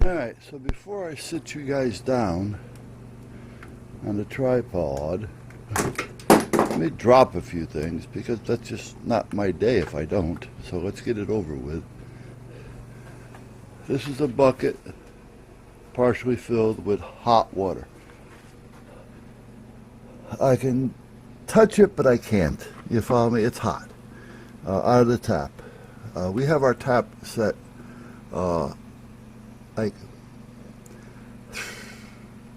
Alright, so before I sit you guys down on the tripod, let me drop a few things because that's just not my day if I don't. So let's get it over with. This is a bucket partially filled with hot water. I can touch it, but I can't. You follow me? It's hot. Out of the tap. We have our tap set like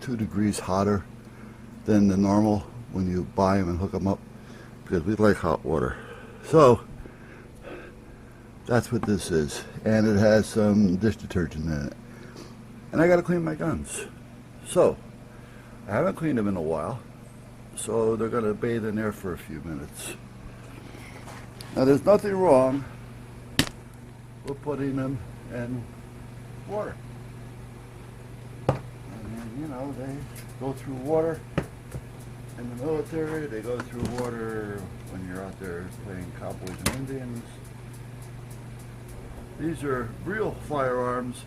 2 degrees hotter than the normal when you buy them and hook them up, because we like hot water. So that's what this is, and it has some dish detergent in it. And I got to clean my guns. So I haven't cleaned them in a while, so they're going to bathe in there for a few minutes. Now there's nothing wrong with putting them in water. You know, they go through water in the military, they go through water when you're out there playing cowboys and Indians. These are real firearms.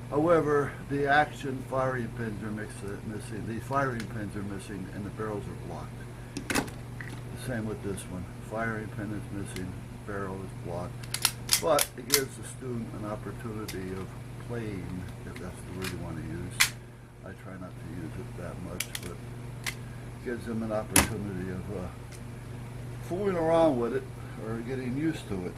However, the action firing pins are missing. The firing pins are missing and the barrels are blocked. The same with this one. Firing pin is missing, barrel is blocked. But it gives the student an opportunity of playing, if that's the word you want to use. I try not to use it that much, but it gives them an opportunity of fooling around with it or getting used to it.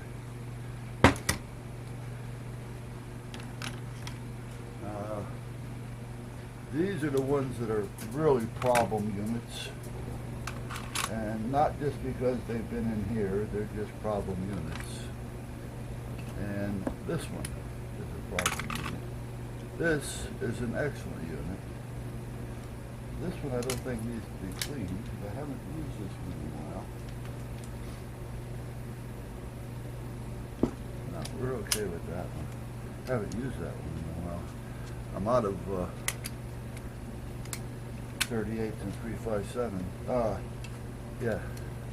These are the ones that are really problem units, and not just because they've been in here, they're just problem units. And this one is a problem unit. This is an excellent unit. This one I don't think needs to be cleaned because I haven't used this one in a while. No, we're okay with that one. I haven't used that one in a while. I'm out of 38s and 357. Yeah,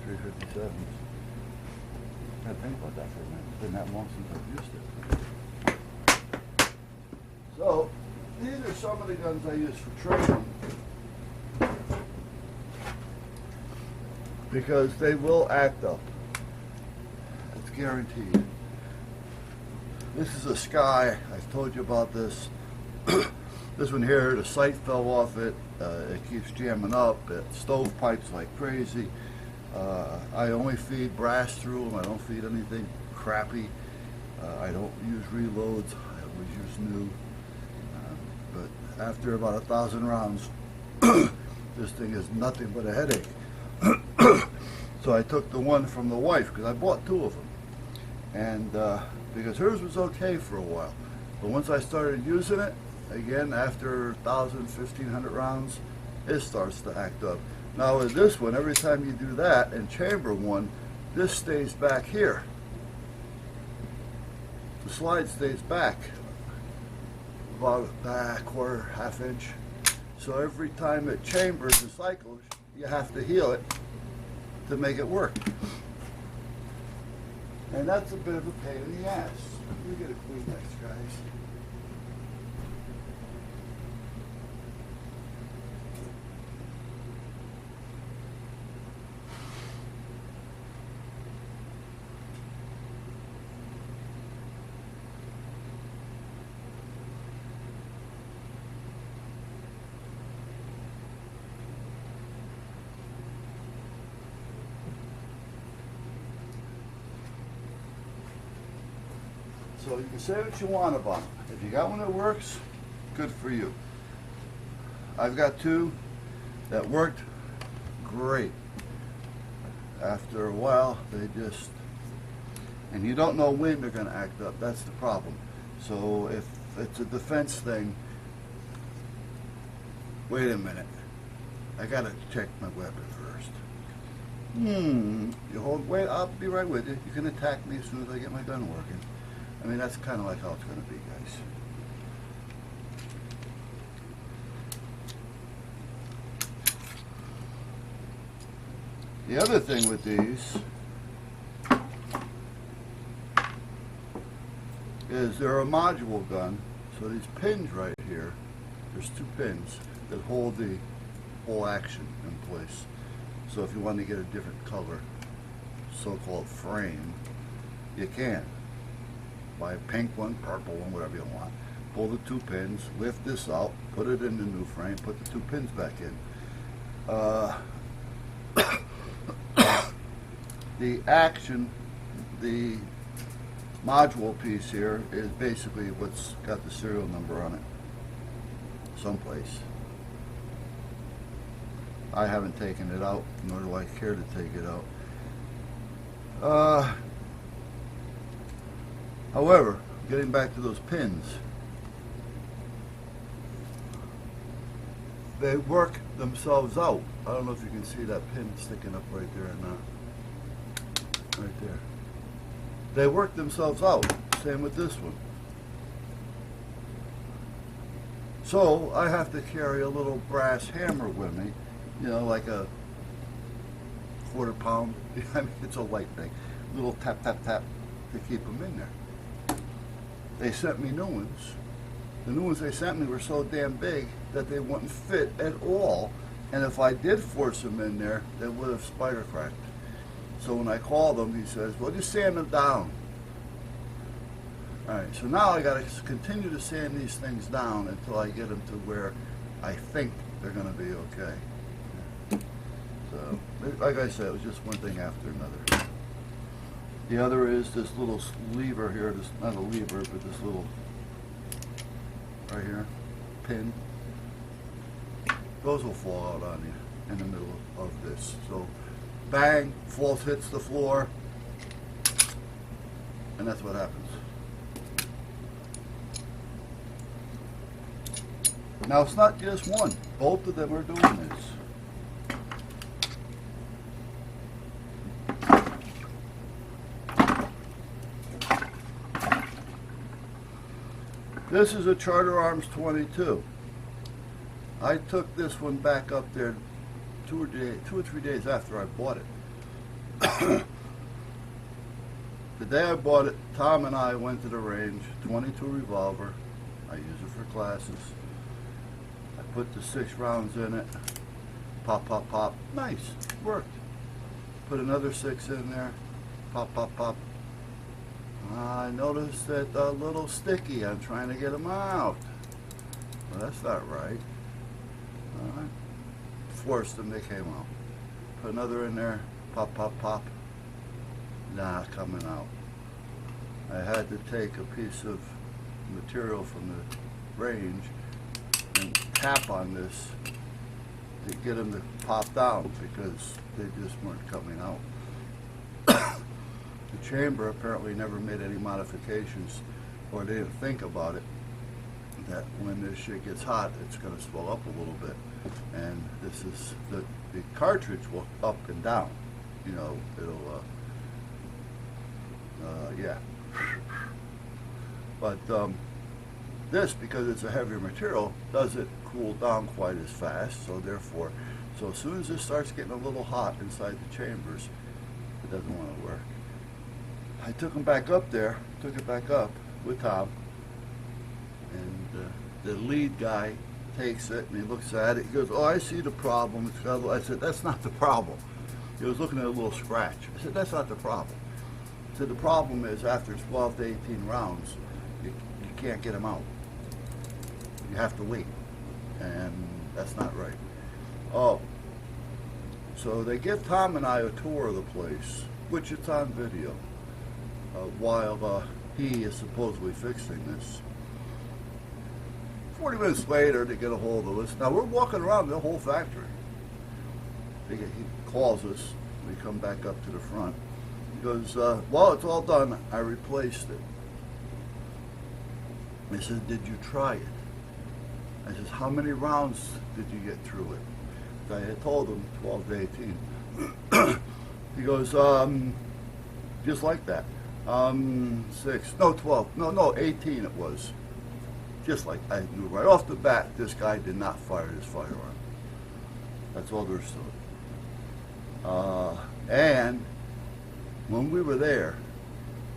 357s. I had to think about that for a minute. It's been that long since I've used it. So, these are some of the guns I use for training, because they will act up. It's guaranteed. This is a Sky. I've told you about this. This one here, the sight fell off it. It keeps jamming up. It stovepipes like crazy. I only feed brass through them. I don't feed anything crappy. I don't use reloads. I always use new. But after about 1,000 rounds, this thing is nothing but a headache. So I took the one from the wife, because I bought 2 of them. And because hers was okay for a while. But once I started using it, again, after 1,000, 1,500 rounds, it starts to act up. Now with this one, every time you do that and chamber one, this stays back here. The slide stays back about a quarter, half inch. So every time it chambers and cycles, you have to heel it to make it work. And that's a bit of a pain in the ass. You get a Kleenex, guys. So you can say what you want about them. If you got one that works, good for you. I've got 2 that worked great. After a while, they just, and you don't know when they're going to act up. That's the problem. So if it's a defense thing, wait a minute. I got to check my weapon first. You hold, wait, I'll be right with you. You can attack me as soon as I get my gun working. I mean, that's kind of like how it's going to be, guys. The other thing with these is they're a module gun, So these pins right here, there's 2 pins that hold the whole action in place. So if you want to get a different color, so-called frame, you can. Buy a pink one, purple one, whatever you want. Pull the 2 pins, lift this out, put it in the new frame, put the 2 pins back in. The action, the module piece here is basically what's got the serial number on it someplace. I haven't taken it out, nor do I care to take it out. However, getting back to those pins, they work themselves out. I don't know if you can see that pin sticking up right there or not. Right there. They work themselves out. Same with this one. So I have to carry a little brass hammer with me, you know, like a quarter pound. I mean, it's a light thing. A little tap, tap, tap to keep them in there. They sent me new ones. The new ones they sent me were so damn big that they wouldn't fit at all. And if I did force them in there, they would have spider cracked. So when I called him, he says, well, just sand them down. All right, so now I got to continue to sand these things down until I get them to where I think they're going to be okay. So, like I said, it was just one thing after another. The other is this little lever here, this, not a lever, but this little, right here, pin. Those will fall out on you in the middle of this. So, bang, false hits the floor, and that's what happens. Now it's not just one, both of them are doing this. This is a Charter Arms 22. I took this one back up there 2 or 3 days after I bought it. The day I bought it, Tom and I went to the range, 22 revolver. I use it for classes. I put the 6 rounds in it. Pop, pop, pop. Nice. Worked. Put another 6 in there. Pop, pop, pop. I noticed that a little sticky. I'm trying to get them out. Well, that's not right. All right. Forced them, they came out. Put another in there. Pop, pop, pop. Nah, coming out. I had to take a piece of material from the range and tap on this to get them to pop down because they just weren't coming out. The chamber apparently never made any modifications, or they didn't think about it, that when this shit gets hot, it's going to swell up a little bit. And this is, the cartridge will up and down. You know, it'll, yeah. But this, because it's a heavier material, doesn't cool down quite as fast, so therefore, so as soon as this starts getting a little hot inside the chambers, it doesn't want to work. I took them back up there, took it back up with Tom, and the lead guy takes it and he looks at it. He goes, "Oh, I see the problem." It's got I said, "That's not the problem." He was looking at a little scratch. I said, "That's not the problem." I said, "The problem is after 12 to 18 rounds, you can't get them out. You have to wait, and that's not right." Oh, so they give Tom and I a tour of the place, which it's on video, while he is supposedly fixing this. 40 minutes later, they get a hold of us. Now, we're walking around the whole factory. He calls us. We come back up to the front. He goes, "Well, it's all done. I replaced it." I said, "Did you try it?" I says, "How many rounds did you get through it?" I had told him 12 to 18. He goes, just like that. 6, no, 12, no, 18 it was. Just like, I knew right off the bat, this guy did not fire his firearm. That's all there is to it. And when we were there,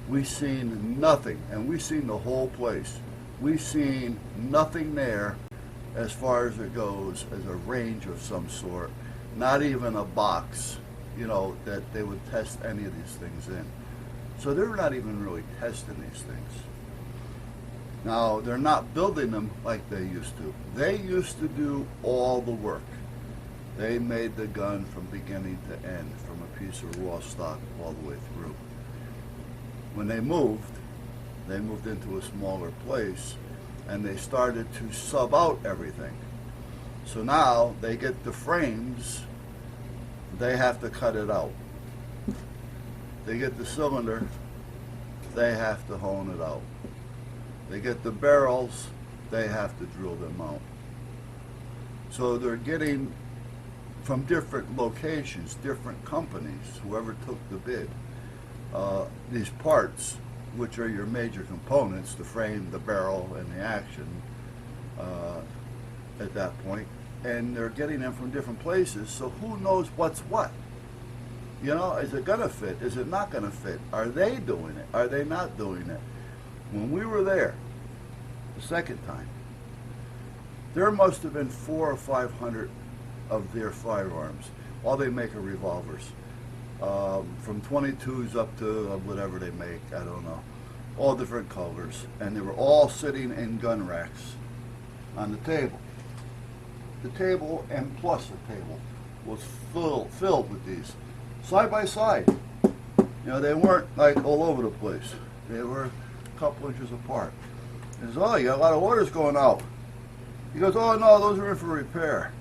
we seen nothing, and we seen the whole place. we've seen nothing there as far as it goes as a range of some sort, not even a box, you know, that they would test any of these things in. So they're not even really testing these things. Now, they're not building them like they used to. They used to do all the work. They made the gun from beginning to end, from a piece of raw stock all the way through. When they moved into a smaller place, and they started to sub out everything. So now they get the frames, they have to cut it out. They get the cylinder, they have to hone it out. They get the barrels, they have to drill them out. So they're getting from different locations, different companies, whoever took the bid, these parts, which are your major components, the frame, the barrel, and the action at that point. And they're getting them from different places, so who knows what's what? You know, is it going to fit? Is it not going to fit? Are they doing it? Are they not doing it? When we were there the second time, there must have been 400 or 500 of their firearms. All they make are revolvers. From 22s up to whatever they make, I don't know. All different colors. And they were all sitting in gun racks on the table. The table and plus the table was filled with these. Side by side. You know, they weren't like all over the place. They were a couple inches apart. He says, oh, you got a lot of orders going out. He goes, oh, no, those are in for repair.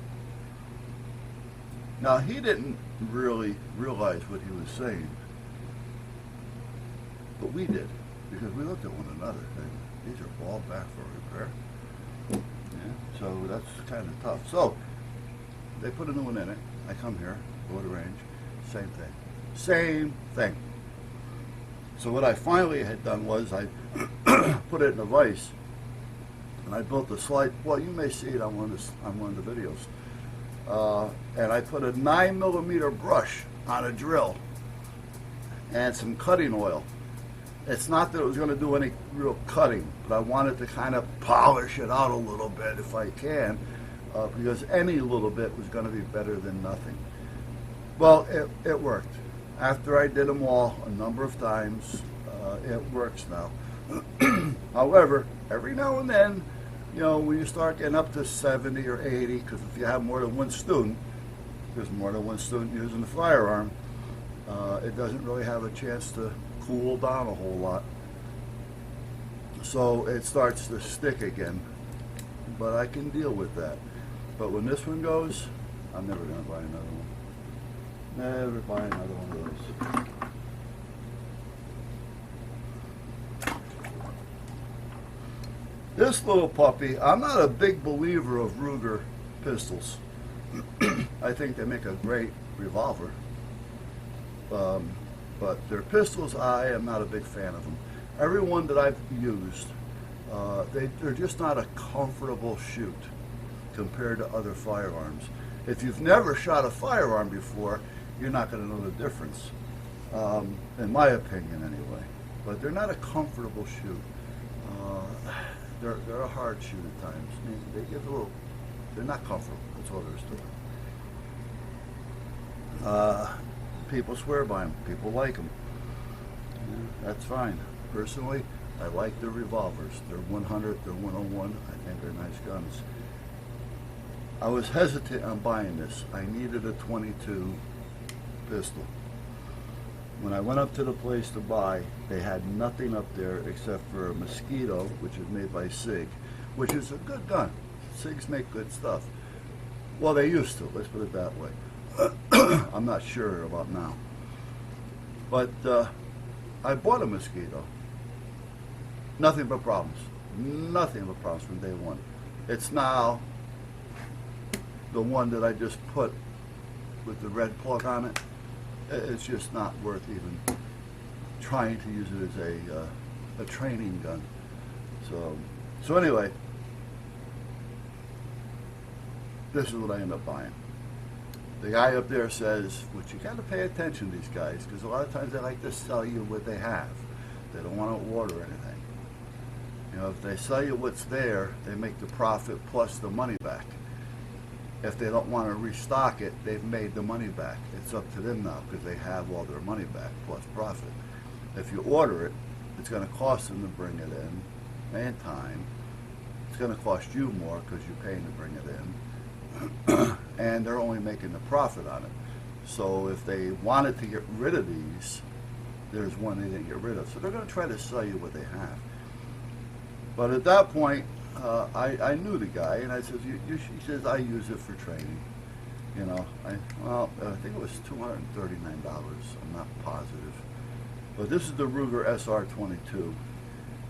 Now, he didn't really realize what he was saying, but we did, because we looked at one another and these are all back for repair. Yeah, so that's kind of tough. So they put a new one in it. I come here, go to range, same thing. Same thing. So what I finally had done was I put it in a vise, and I built a slide. Well, you may see it on one of the videos. And I put a 9mm brush on a drill and some cutting oil. It's not that it was going to do any real cutting, but I wanted to kind of polish it out a little bit if I can, because any little bit was going to be better than nothing. Well, it worked. After I did them all a number of times, it works now. However, every now and then, you know, when you start getting up to 70 or 80, because if you have more than one student, there's more than one student using the firearm, it doesn't really have a chance to cool down a whole lot. So it starts to stick again. But I can deal with that. But when this one goes, I'm never going to buy another one. Never buy another one of those. This little puppy, I'm not a big believer of Ruger pistols. I think they make a great revolver. But their pistols, I am not a big fan of them. Every one that I've used, they're just not a comfortable shoot compared to other firearms. If you've never shot a firearm before, you're not going to know the difference, in my opinion anyway. But they're not a comfortable shoot. They're a hard shoot at times. I mean, they get a little, they're not comfortable. That's all there is to it. People swear by them. People like them. Yeah, that's fine. Personally, I like their revolvers. They're 100, they're 101. I think they're nice guns. I was hesitant on buying this. I needed a 22 pistol. When I went up to the place to buy, they had nothing up there except for a Mosquito, which is made by SIG, which is a good gun. SIGs make good stuff. Well, they used to, let's put it that way. I'm not sure about now. But I bought a Mosquito. Nothing but problems. Nothing but problems from day one. It's now the one that I just put with the red plug on it. It's just not worth even trying to use it as a training gun. So anyway, this is what I end up buying. The guy up there says, which you got to pay attention to these guys, because a lot of times they like to sell you what they have. They don't want to order anything. You know, if they sell you what's there, they make the profit plus the money back. If they don't want to restock it, they've made the money back. It's up to them now because they have all their money back plus profit. If you order it, it's going to cost them to bring it in and time. It's going to cost you more because you're paying to bring it in. And they're only making the profit on it. So if they wanted to get rid of these, there's one they didn't get rid of. So they're going to try to sell you what they have. But at that point, I knew the guy, and I said, he says, I use it for training. You know, I think it was $239. I'm not positive. But this is the Ruger SR22.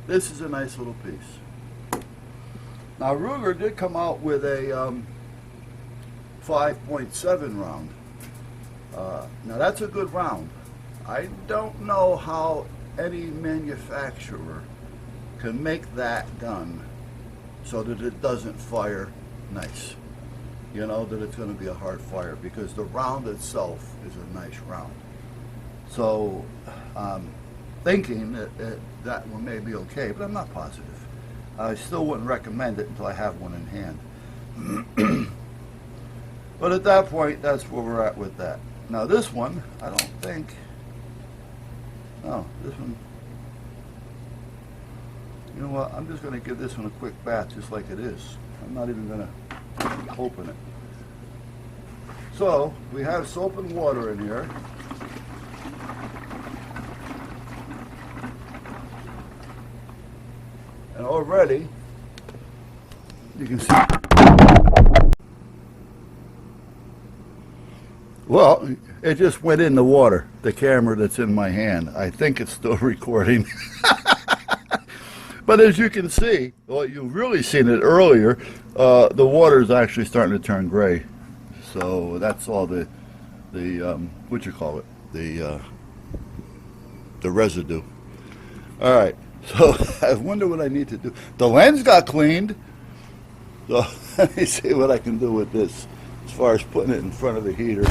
This is a nice little piece. Now, Ruger did come out with a 5.7 round. Now, that's a good round. I don't know how any manufacturer can make that gun so that it doesn't fire nice. You know, that it's going to be a hard fire, because the round itself is a nice round. So thinking that that one may be okay, but I'm not positive. I still wouldn't recommend it until I have one in hand. But at that point, that's where we're at with that. Now this one, I don't think, no, this one, you know what, I'm just going to give this one a quick bath just like it is. I'm not even going to open it. So, we have soap and water in here. And already, you can see, well, it just went in the water, the camera that's in my hand. I think it's still recording. But as you can see, well, you've really seen it earlier, the water is actually starting to turn gray. So that's all the what you call it, the residue. All right, so I wonder what I need to do. The lens got cleaned, so let me see what I can do with this as far as putting it in front of the heater.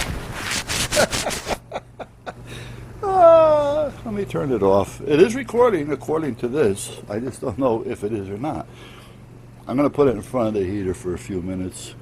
Let me turn it off. It is recording according to this. I just don't know if it is or not. I'm going to put it in front of the heater for a few minutes